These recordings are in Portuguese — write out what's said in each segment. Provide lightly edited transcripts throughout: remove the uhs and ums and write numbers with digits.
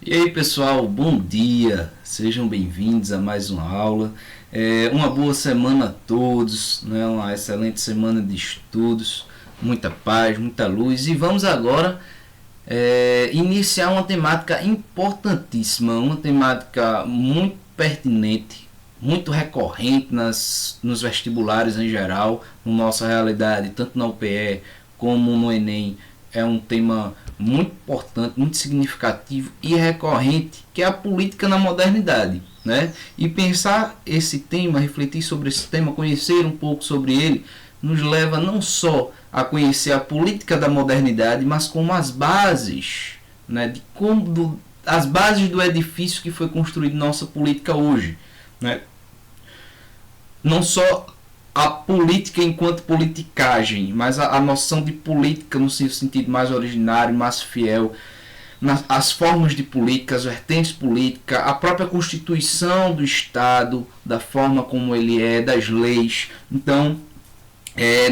E aí pessoal, bom dia, sejam bem-vindos a mais uma aula. Uma boa semana a todos, né? Uma excelente semana de estudos, muita paz, muita luz. E vamos agora iniciar uma temática importantíssima, uma temática muito pertinente, muito recorrente nos vestibulares em geral, na nossa realidade, tanto na UPE como no Enem. É um tema muito importante, muito significativo e recorrente, que é a política na modernidade, né? E pensar esse tema, refletir sobre esse tema, conhecer um pouco sobre ele, nos leva não só a conhecer a política da modernidade, mas como as bases, né, as bases do edifício que foi construído nossa política hoje, né? Não só a política enquanto politicagem, mas a noção de política no seu sentido mais originário, mais fiel, as formas de política, as vertentes políticas, a própria constituição do Estado, da forma como ele é, das leis. Então,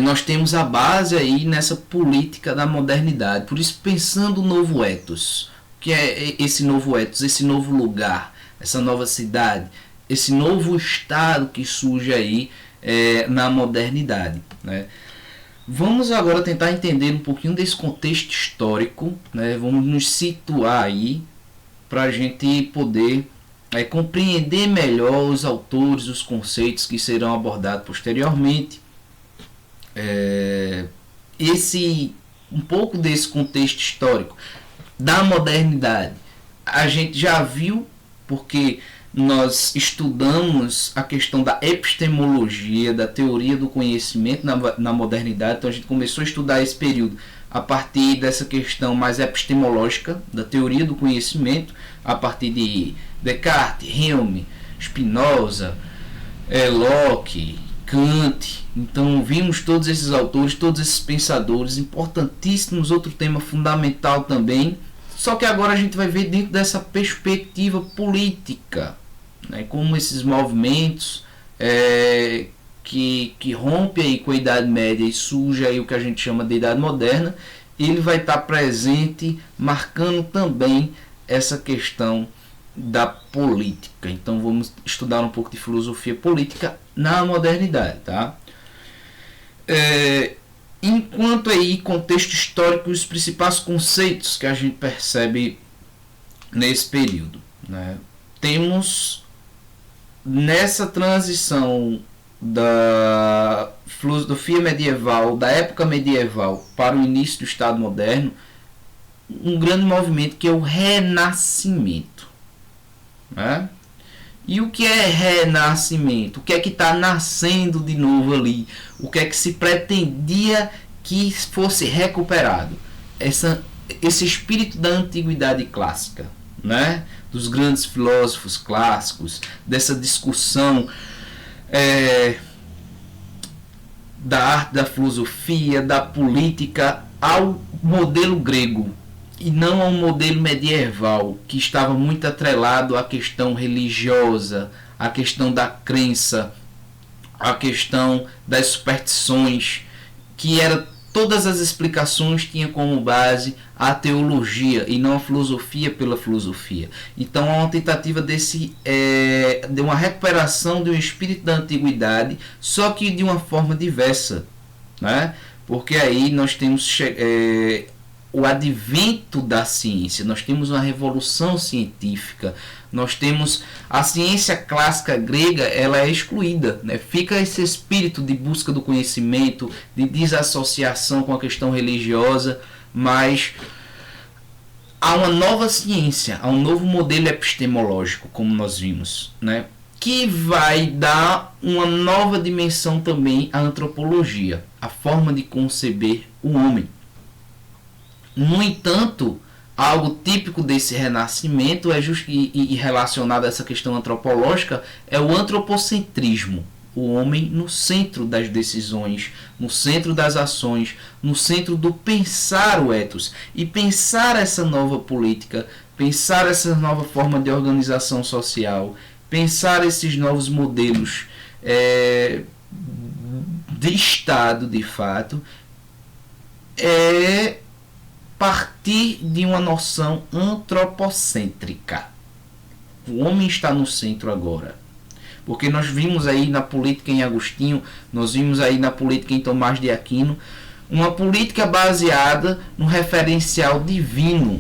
nós temos a base aí nessa política da modernidade. Por isso, pensando o novo ethos, o que é esse novo ethos, esse novo lugar, essa nova cidade, esse novo Estado que surge aí na modernidade, né? Vamos agora tentar entender um pouquinho desse contexto histórico, né? Vamos nos situar aí para a gente poder compreender melhor os autores, os conceitos que serão abordados posteriormente. Um pouco desse contexto histórico da modernidade a gente já viu, porque nós estudamos a questão da epistemologia, da teoria do conhecimento na modernidade. Então a gente começou a estudar esse período a partir dessa questão mais epistemológica, da teoria do conhecimento, a partir de Descartes, Hume, Spinoza, Locke, Kant. Então vimos todos esses autores, todos esses pensadores importantíssimos. Outro tema fundamental também, só que agora a gente vai ver dentro dessa perspectiva política, né, como esses movimentos que rompem aí com a Idade Média e surge aí o que a gente chama de Idade Moderna, ele vai estar presente, marcando também essa questão da política. Então vamos estudar um pouco de filosofia política na modernidade, tá? Enquanto aí contexto histórico e os principais conceitos que a gente percebe nesse período, né? Temos nessa transição da filosofia medieval, da época medieval para o início do Estado moderno, um grande movimento que é o Renascimento, né? E o que é renascimento? O que é que está nascendo de novo ali? O que é que se pretendia que fosse recuperado? Esse espírito da antiguidade clássica, né? Dos grandes filósofos clássicos, dessa discussão da arte, da filosofia, da política ao modelo grego, e não ao modelo medieval, que estava muito atrelado à questão religiosa, à questão da crença, à questão das superstições, que era todas as explicações tinham como base a teologia e não a filosofia pela filosofia. Então há uma tentativa de uma recuperação do espírito da antiguidade, só que de uma forma diversa, né? Porque aí nós temos o advento da ciência, nós temos uma revolução científica, nós temos a ciência clássica grega, ela é excluída, né? Fica esse espírito de busca do conhecimento, de desassociação com a questão religiosa, mas há uma nova ciência, há um novo modelo epistemológico, como nós vimos, né? Que vai dar uma nova dimensão também à antropologia, a forma de conceber o homem. No entanto, algo típico desse renascimento e relacionado a essa questão antropológica é o antropocentrismo. O homem no centro das decisões, no centro das ações, no centro do pensar o ethos. E pensar essa nova política, pensar essa nova forma de organização social, pensar esses novos modelos de Estado, de fato, partir de uma noção antropocêntrica. O homem está no centro agora. Porque nós vimos aí na política em Agostinho, nós vimos aí na política em Tomás de Aquino, uma política baseada no referencial divino.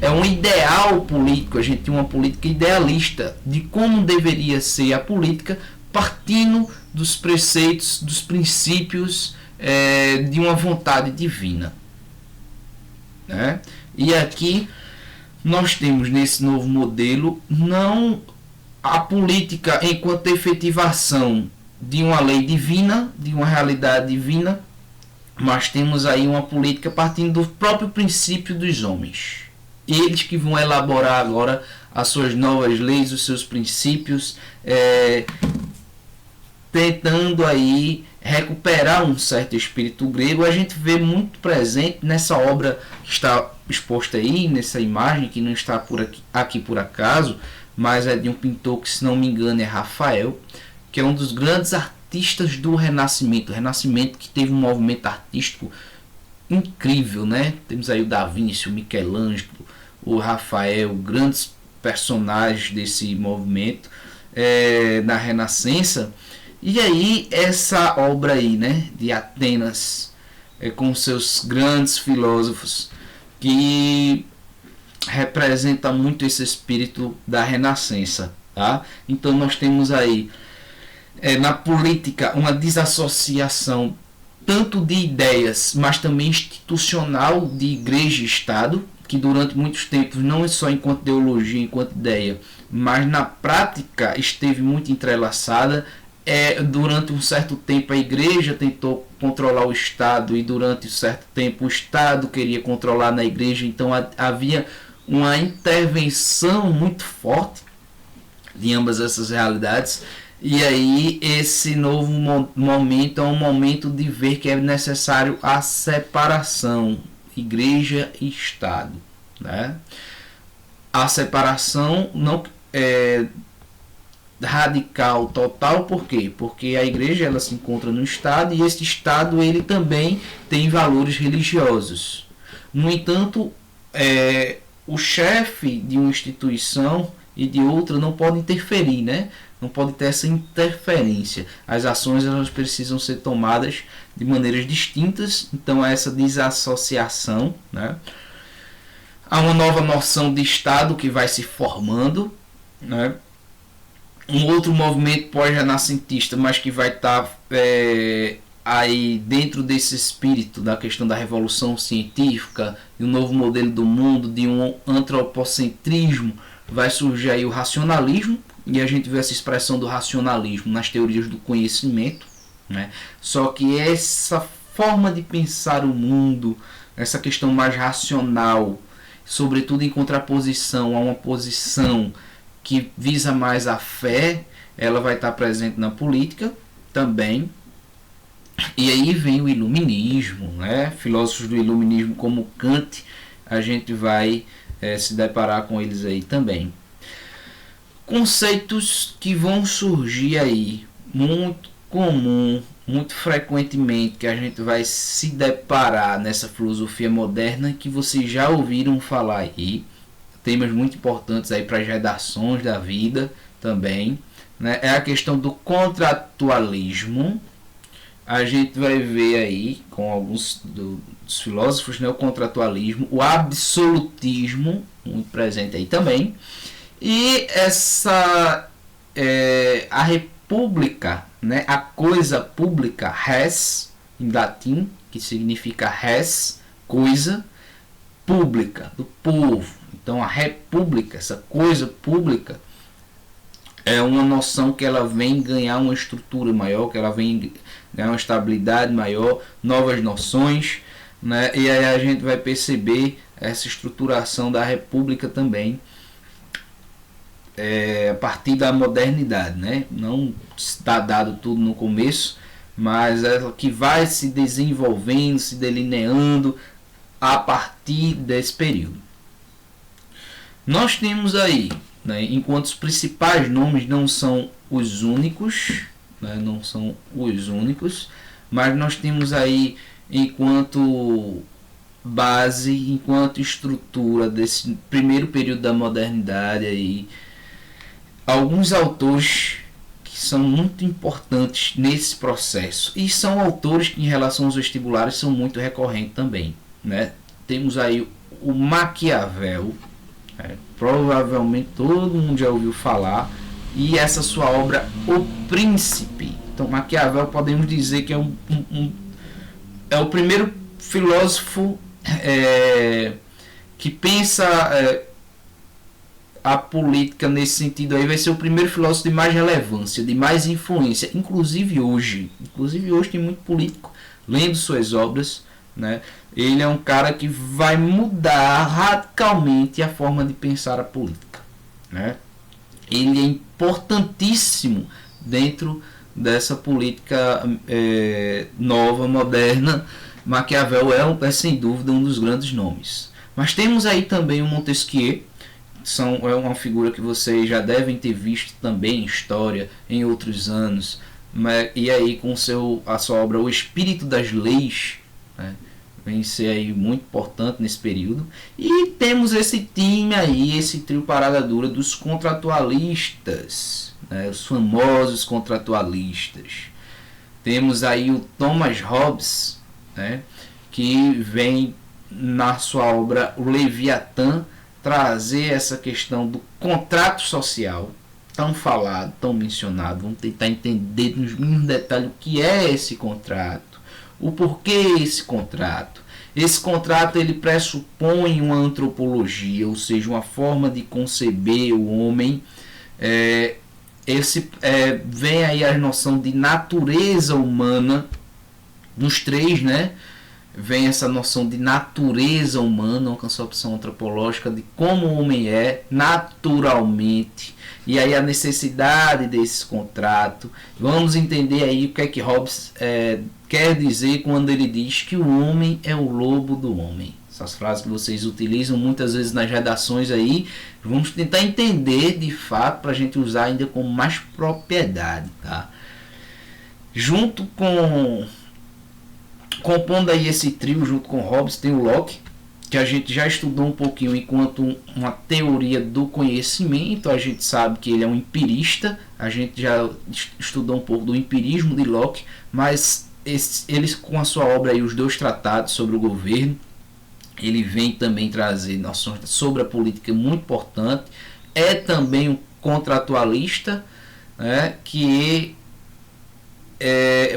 É um ideal político, a gente tem uma política idealista de como deveria ser a política, partindo dos preceitos, dos princípios de uma vontade divina. Né? E aqui nós temos nesse novo modelo não a política enquanto efetivação de uma lei divina, de uma realidade divina, mas temos aí uma política partindo do próprio princípio dos homens. Eles que vão elaborar agora as suas novas leis, os seus princípios, tentando aí recuperar um certo espírito grego. A gente vê muito presente nessa obra que está exposta aí, nessa imagem que não está aqui por acaso, mas é de um pintor que, se não me engano, é Rafael, que é um dos grandes artistas do Renascimento. O Renascimento que teve um movimento artístico incrível, né? Temos aí o Da Vinci, o Michelangelo, o Rafael, grandes personagens desse movimento na Renascença. E aí essa obra aí, né, de Atenas, com seus grandes filósofos, que representa muito esse espírito da Renascença, tá? Então nós temos aí na política uma desassociação tanto de ideias, mas também institucional, de igreja e Estado, que durante muitos tempos, não é só enquanto ideologia, enquanto ideia, mas na prática esteve muito entrelaçada. Durante um certo tempo a igreja tentou controlar o Estado, e durante um certo tempo o Estado queria controlar na igreja. Então havia uma intervenção muito forte de ambas essas realidades. E aí esse novo momento é um momento de ver que é necessário a separação igreja e Estado, né? A separação não é radical, total. Por quê? Porque a igreja ela se encontra no Estado, e esse Estado ele também tem valores religiosos. No entanto, o chefe de uma instituição e de outra não pode interferir, né? Não pode ter essa interferência. As ações elas precisam ser tomadas de maneiras distintas. Então há essa desassociação, né? Há uma nova noção de Estado que vai se formando, né? Um outro movimento pós-renascentista, mas que vai estar aí dentro desse espírito da questão da revolução científica e um novo modelo do mundo, de um antropocentrismo, vai surgir aí o racionalismo. E a gente vê essa expressão do racionalismo nas teorias do conhecimento, né? Só que essa forma de pensar o mundo, essa questão mais racional, sobretudo em contraposição a uma posição que visa mais a fé, ela vai estar presente na política também. E aí vem o iluminismo, né? Filósofos do iluminismo como Kant, a gente vai se deparar com eles aí também. Conceitos que vão surgir aí, muito comum, muito frequentemente, que a gente vai se deparar nessa filosofia moderna, que vocês já ouviram falar aí, temas muito importantes aí para as redações da vida também, né? É a questão do contratualismo. A gente vai ver aí com alguns dos filósofos, né, o contratualismo, o absolutismo, muito presente aí também. E a república, né, a coisa pública, res, em latim, que significa res, coisa pública, do povo. Então a república, essa coisa pública, é uma noção que ela vem ganhar uma estrutura maior, que ela vem ganhar uma estabilidade maior, novas noções, né? E aí a gente vai perceber essa estruturação da república também, a partir da modernidade, né? Não está dado tudo no começo, mas ela que vai se desenvolvendo, se delineando a partir desse período. Nós temos aí, né, enquanto os principais nomes não são os únicos, né, mas nós temos aí, enquanto base, enquanto estrutura desse primeiro período da modernidade aí, alguns autores que são muito importantes nesse processo, e são autores que em relação aos vestibulares são muito recorrentes também, né? Temos aí o Maquiavel, provavelmente todo mundo já ouviu falar, e essa sua obra O Príncipe. Então Maquiavel podemos dizer que é o primeiro filósofo que pensa a política nesse sentido aí, vai ser o primeiro filósofo de mais relevância, de mais influência, inclusive hoje tem muito político lendo suas obras, né? Ele é um cara que vai mudar radicalmente a forma de pensar a política, né? Ele é importantíssimo dentro dessa política nova, moderna. Maquiavel é sem dúvida um dos grandes nomes. Mas temos aí também o Montesquieu, é uma figura que vocês já devem ter visto também em história em outros anos, e aí com a sua obra O Espírito das Leis, né, vem ser aí muito importante nesse período. E temos esse time aí, esse trio parada dura dos contratualistas, né, os famosos contratualistas. Temos aí o Thomas Hobbes, né, que vem na sua obra O Leviatã trazer essa questão do contrato social, tão falado, tão mencionado. Vamos tentar entender nos mínimos detalhes o que é esse contrato, o porquê esse contrato. Esse contrato ele pressupõe uma antropologia, ou seja, uma forma de conceber o homem. Vem aí a noção de natureza humana nos três, né? Vem essa noção de natureza humana, uma concepção antropológica de como o homem é naturalmente, e aí a necessidade desse contrato. Vamos entender aí o que é que Hobbes quer dizer quando ele diz que o homem é o lobo do homem. Essas frases que vocês utilizam muitas vezes nas redações aí, vamos tentar entender de fato para a gente usar ainda com mais propriedade, tá? Junto com compondo aí esse trio, junto com Hobbes, tem o Locke, que a gente já estudou um pouquinho enquanto uma teoria do conhecimento. A gente sabe que ele é um empirista, a gente já estudou um pouco do empirismo de Locke, mas eles com a sua obra aí, os dois tratados sobre o governo, ele vem também trazer noções sobre a política muito importante. É também um contratualista, né, que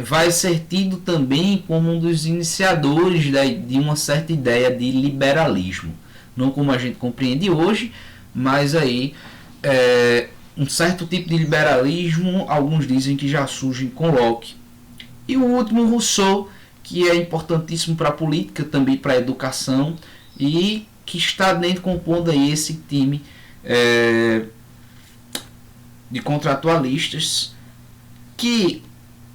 vai ser tido também como um dos iniciadores de uma certa ideia de liberalismo, não como a gente compreende hoje, mas aí um certo tipo de liberalismo, alguns dizem que já surge com Locke. E o último, Rousseau, que é importantíssimo para a política, também para a educação, e que está dentro, compondo aí esse time de contratualistas que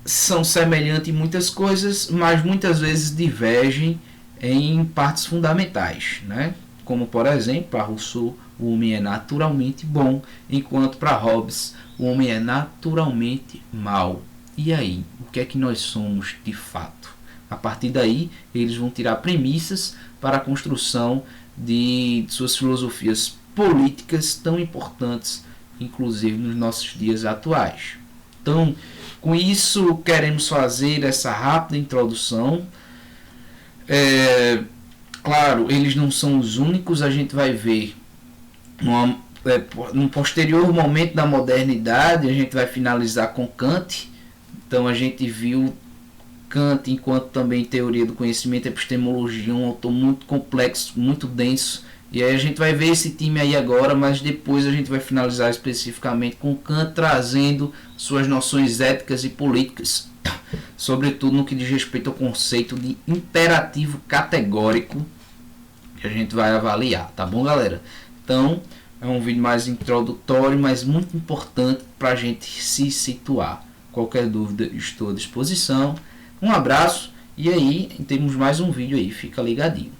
são semelhantes em muitas coisas, mas muitas vezes divergem em partes fundamentais, né? Como, por exemplo, para Rousseau, o homem é naturalmente bom, enquanto para Hobbes, o homem é naturalmente mau. E aí, o que é que nós somos de fato? A partir daí, eles vão tirar premissas para a construção de suas filosofias políticas tão importantes, inclusive nos nossos dias atuais. Então, com isso, queremos fazer essa rápida introdução. Claro, eles não são os únicos, a gente vai ver num posterior momento da modernidade, a gente vai finalizar com Kant. Então a gente viu Kant enquanto também teoria do conhecimento, epistemologia, um autor muito complexo, muito denso. E aí a gente vai ver esse time aí agora, mas depois a gente vai finalizar especificamente com Kant trazendo suas noções éticas e políticas, sobretudo no que diz respeito ao conceito de imperativo categórico, que a gente vai avaliar, tá bom, galera? Então, é um vídeo mais introdutório, mas muito importante para a gente se situar. Qualquer dúvida, estou à disposição. Um abraço, e aí temos mais um vídeo aí, fica ligadinho.